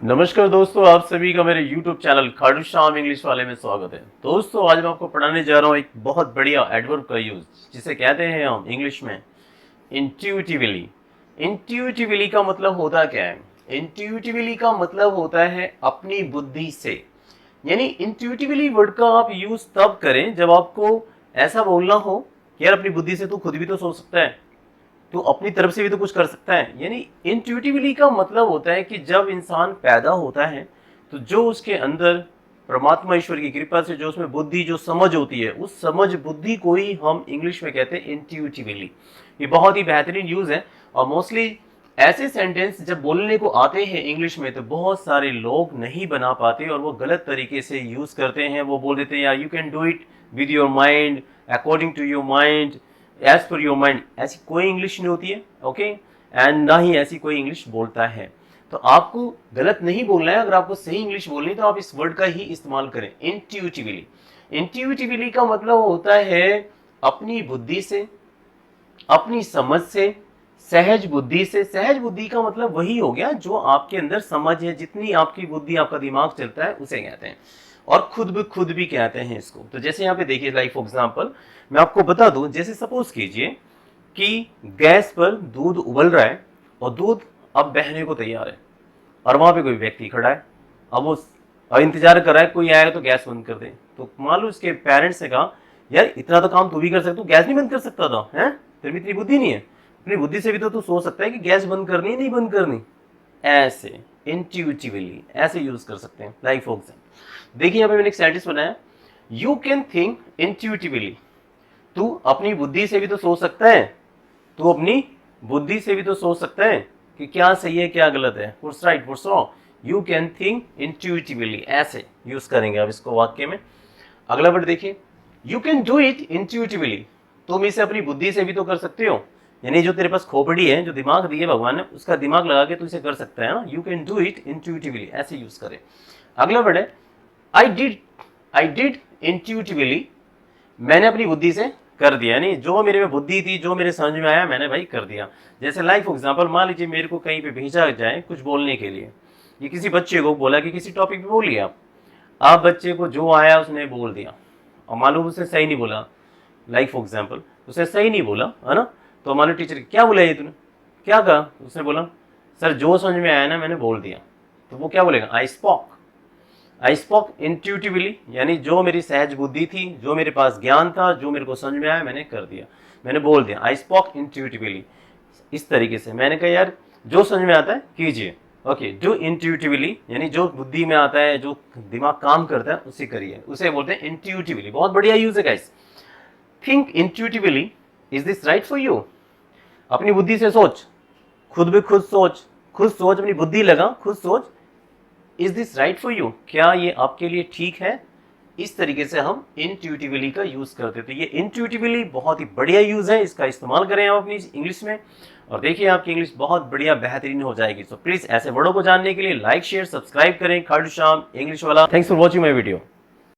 नमस्कार दोस्तों, आप सभी का मेरे YouTube channel Khatu Shyam English वाले में स्वागत है। दोस्तों, आज मैं आपको पढ़ाने जा रहा हूँ एक बहुत बढ़िया एडवर्ब का यूज, जिसे कहते हैं हम इंग्लिश में इंट्यूटिवली। इंट्यूटिवली का मतलब होता क्या है? इंट्यूटिवली का मतलब होता है अपनी बुद्धि से। यानी इंट्यूटिवली वर्ड का आप यूज तब करें जब आपको ऐसा बोलना हो कि यार अपनी बुद्धि से तू खुद भी तो सोच सकता है, तो अपनी तरफ से भी तो कुछ कर सकता है। यानी इंट्यूटिवली का मतलब होता है कि जब इंसान पैदा होता है तो जो उसके अंदर परमात्मा ईश्वर की कृपा से जो उसमें बुद्धि जो समझ होती है, उस समझ बुद्धि को ही हम इंग्लिश में कहते हैं इंट्यूटिवली। ये बहुत ही बेहतरीन यूज है और मोस्टली ऐसे सेंटेंस जब बोलने को आते हैं इंग्लिश में तो बहुत सारे लोग नहीं बना पाते और वो गलत तरीके से यूज करते हैं। वो बोल देते हैं यार you can do it with your mind, according to your mind, as per your mind. ऐसी कोई इंग्लिश नहीं होती है, ओके, एंड ना ही ऐसी कोई इंग्लिश बोलता है। तो आपको गलत नहीं बोलना है। अगर आपको सही इंग्लिश बोलनी है तो आप इस वर्ड का ही इस्तेमाल करें, इंट्यूटिवली। इंट्यूटिवली का मतलब होता है अपनी बुद्धि से, अपनी समझ से, सहज बुद्धि से। सहज बुद्धि का मतलब वही हो गया जो आपके अंदर समझ है, जितनी आपकी बुद्धि, आपका दिमाग चलता है उसे कहते हैं। और खुद भी कहते हैं इसको। तो जैसे यहाँ पे देखिए, लाइक फॉर एग्जांपल मैं आपको बता दूं, जैसे सपोज कीजिए कि गैस पर दूध उबल रहा है और दूध अब बहने को तैयार है और वहां पे कोई व्यक्ति खड़ा है। अब वो इंतजार कर रहा है कोई आएगा तो गैस बंद कर दे। तो मान लो उसके पेरेंट्स ने कहा यार इतना तो काम तू भी कर सकता, तू गैस नहीं बंद कर सकता था, हैं? तेरे में इतनी बुद्धि नहीं है? अपनी बुद्धि से भी तो तू सोच सकता है कि गैस बंद करनी है नहीं बंद करनी। ऐसे इंट्यूटिवली ऐसे यूज कर सकते हैं। लाइक फॉर एग्जांपल देखिए, यहाँ पे मैंने एक सेंटेंस बनाया, यू कैन थिंक इंट्यूटिवली। तू अपनी बुद्धि से भी तो सोच सकता है, तू अपनी बुद्धि से भी तो सोच सकता है कि क्या सही है क्या गलत है, what's right what's wrong. You can think intuitively, ऐसे यूज करेंगे आप इसको वाक्य में। अगला वर्ड देखिए, you can do it intuitively. तुम इसे अपनी बुद्धि से भी तो कर सकते हो। यानी जो तेरे पास खोपड़ी है, जो दिमाग दी है भगवान ने, उसका दिमाग लगा के तू इसे कर सकता है ना। You can do it intuitively, ऐसे यूज करें। अगला वर्ड है आई डिड इंट्यूटिवली। मैंने अपनी बुद्धि से कर दिया, यानी जो मेरे में बुद्धि थी, जो मेरे समझ में आया, मैंने भाई कर दिया। जैसे लाइक फॉर एग्जांपल मान लीजिए मेरे को कहीं पे भेजा जाए कुछ बोलने के लिए, ये किसी बच्चे को बोला कि किसी टॉपिक पे बोलिए आप बच्चे को जो आया उसने बोल दिया और मालूम उसने सही नहीं बोला। लाइक फॉर एग्जांपल उसने सही नहीं बोला, है ना? तो मान लो टीचर क्या बोला ये तूने, क्या कहा? उसने बोला सर जो समझ में आया ना मैंने बोल दिया। तो वो क्या बोलेगा? आई स्पोक इंट्यूटिवली, यानी जो मेरी सहज बुद्धि थी, जो मेरे पास ज्ञान था, जो मेरे को समझ में आया मैंने कर दिया, मैंने बोल दिया। I spoke intuitively. इस तरीके से मैंने कहा यार जो समझ में आता है कीजिए, ओके। डू इंट्यूटिवली, यानी जो बुद्धि में आता है, जो दिमाग काम करता है उसे करिए, उसे बोलते हैं इंट्यूटिवली। बहुत बढ़िया यूज है guys. Think intuitively, is this right for you? अपनी बुद्धि से सोच, खुद सोच, अपनी बुद्धि लगा, खुद सोच, is this right for you? क्या ये आपके लिए ठीक है? इस तरीके से हम इंट्यूटिवली का यूज करते थे। ये इंट्यूटिवली बहुत ही बढ़िया यूज है, इसका इस्तेमाल करें आप अपनी इंग्लिश में और देखिए आपकी इंग्लिश बहुत बढ़िया बेहतरीन हो जाएगी। तो प्लीज ऐसे वर्डों को जानने के लिए लाइक शेयर सब्सक्राइब करें खाटू श्याम इंग्लिश वाला। Thanks for watching my video.